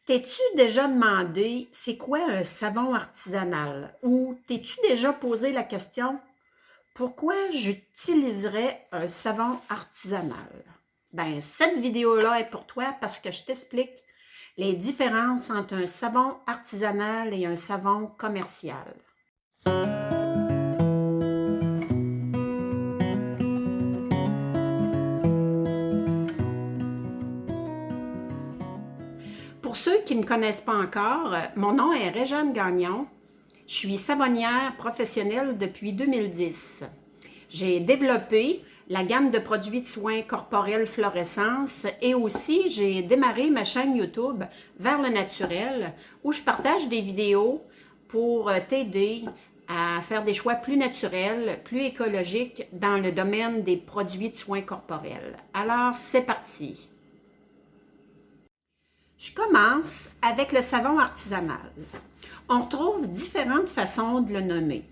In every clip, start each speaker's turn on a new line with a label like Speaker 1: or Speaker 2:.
Speaker 1: T'es-tu déjà demandé c'est quoi un savon artisanal? Ou t'es-tu déjà posé la question pourquoi j'utiliserais un savon artisanal? Ben, cette vidéo-là est pour toi parce que je t'explique les différences entre un savon artisanal et un savon commercial. Pour ceux qui ne me connaissent pas encore, mon nom est Réjeanne Gagnon. Je suis savonnière professionnelle depuis 2010. J'ai développé la gamme de produits de soins corporels Florescence et aussi j'ai démarré ma chaîne YouTube Vers le naturel où je partage des vidéos pour t'aider à faire des choix plus naturels, plus écologiques dans le domaine des produits de soins corporels. Alors, c'est parti. Je commence avec le savon artisanal. On retrouve différentes façons de le nommer.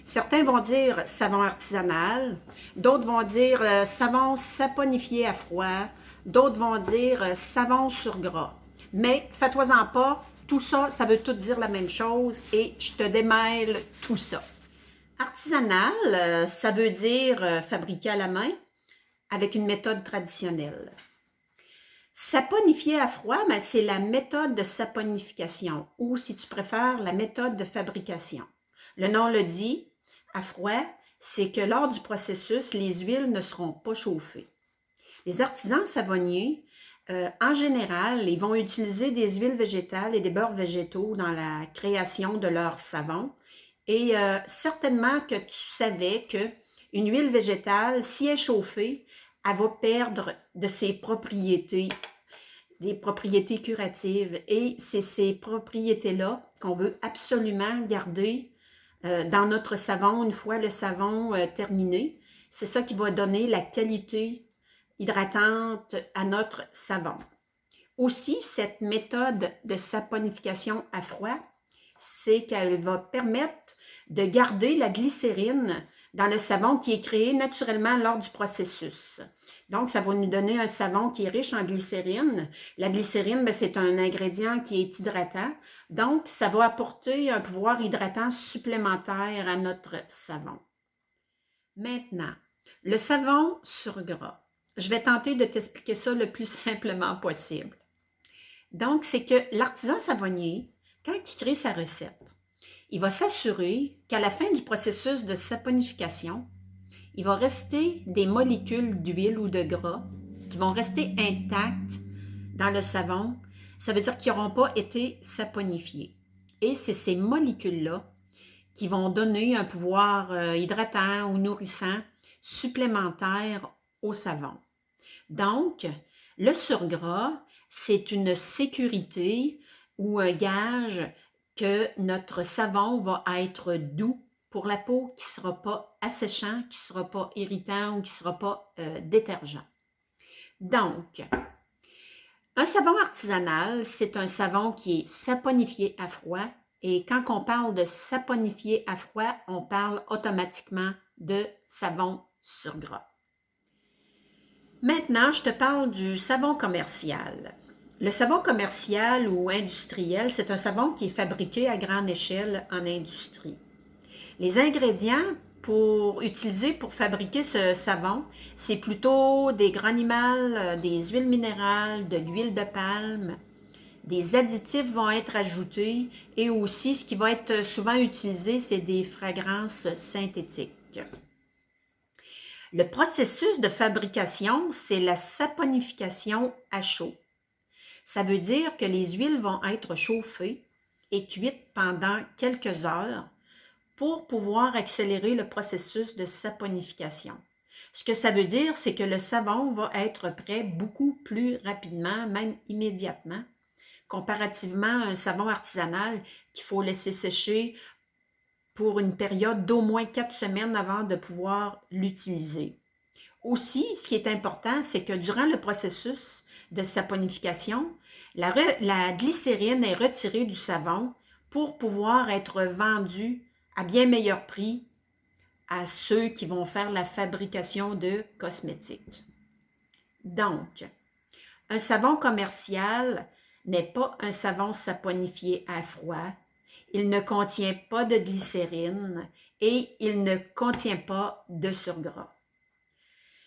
Speaker 1: Certains vont dire savon artisanal, d'autres vont dire savon saponifié à froid, d'autres vont dire savon sur gras. Mais fais-toi-en pas, tout ça, ça veut tout dire la même chose et je te démêle tout ça. Artisanal, ça veut dire fabriqué à la main avec une méthode traditionnelle. Saponifié à froid, ben, c'est la méthode de saponification ou, si tu préfères, la méthode de fabrication. Le nom le dit, à froid, c'est que lors du processus, les huiles ne seront pas chauffées. Les artisans savonniers, en général, ils vont utiliser des huiles végétales et des beurres végétaux dans la création de leur savon. Et certainement que tu savais qu'une huile végétale, si elle est chauffée, elle va perdre de ses propriétés, des propriétés curatives. Et c'est ces propriétés-là qu'on veut absolument garder dans notre savon une fois le savon terminé. C'est ça qui va donner la qualité hydratante à notre savon. Aussi, cette méthode de saponification à froid, c'est qu'elle va permettre de garder la glycérine dans le savon qui est créé naturellement lors du processus. Donc, ça va nous donner un savon qui est riche en glycérine. La glycérine, ben, c'est un ingrédient qui est hydratant. Donc, ça va apporter un pouvoir hydratant supplémentaire à notre savon. Maintenant, le savon sur gras. Je vais tenter de t'expliquer ça le plus simplement possible. Donc, c'est que l'artisan savonnier, quand il crée sa recette, il va s'assurer qu'à la fin du processus de saponification, il va rester des molécules d'huile ou de gras qui vont rester intactes dans le savon. Ça veut dire qu'ils n'auront pas été saponifiés. Et c'est ces molécules-là qui vont donner un pouvoir hydratant ou nourrissant supplémentaire au savon. Donc, le surgras, c'est une sécurité ou un gage que notre savon va être doux pour la peau, qui ne sera pas asséchant, qui ne sera pas irritant ou qui ne sera pas détergent. Donc, un savon artisanal, c'est un savon qui est saponifié à froid. Et quand on parle de saponifié à froid, on parle automatiquement de savon sur gras. Maintenant, je te parle du savon commercial. Le savon commercial ou industriel, c'est un savon qui est fabriqué à grande échelle en industrie. Les ingrédients utilisés pour fabriquer ce savon, c'est plutôt des gras animaux, des huiles minérales, de l'huile de palme. Des additifs vont être ajoutés et aussi, ce qui va être souvent utilisé, c'est des fragrances synthétiques. Le processus de fabrication, c'est la saponification à chaud. Ça veut dire que les huiles vont être chauffées et cuites pendant quelques heures pour pouvoir accélérer le processus de saponification. Ce que ça veut dire, c'est que le savon va être prêt beaucoup plus rapidement, même immédiatement, comparativement à un savon artisanal qu'il faut laisser sécher pour une période d'au moins 4 semaines avant de pouvoir l'utiliser. Aussi, ce qui est important, c'est que durant le processus de saponification, la glycérine est retirée du savon pour pouvoir être vendue à bien meilleur prix à ceux qui vont faire la fabrication de cosmétiques. Donc, un savon commercial, n'est pas un savon saponifié à froid. Il ne contient pas de glycérine et il ne contient pas de surgras.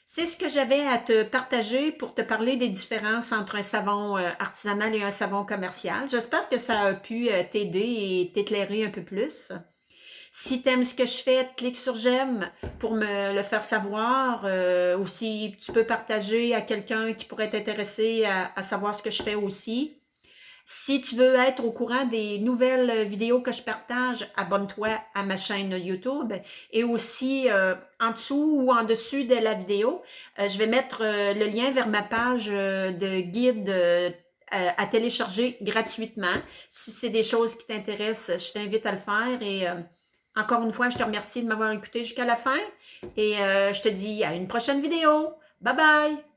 Speaker 1: C'est ce que j'avais à te partager pour te parler des différences entre un savon artisanal et un savon commercial. J'espère que ça a pu t'aider et t'éclairer un peu plus. Si tu aimes ce que je fais, clique sur j'aime pour me le faire savoir. Aussi, tu peux partager à quelqu'un qui pourrait t'intéresser à savoir ce que je fais aussi. Si tu veux être au courant des nouvelles vidéos que je partage, abonne-toi à ma chaîne YouTube. Et aussi, en dessous ou en dessus de la vidéo, je vais mettre le lien vers ma page de guide à télécharger gratuitement. Si c'est des choses qui t'intéressent, je t'invite à le faire. Et encore une fois, je te remercie de m'avoir écouté jusqu'à la fin. Et je te dis à une prochaine vidéo. Bye bye!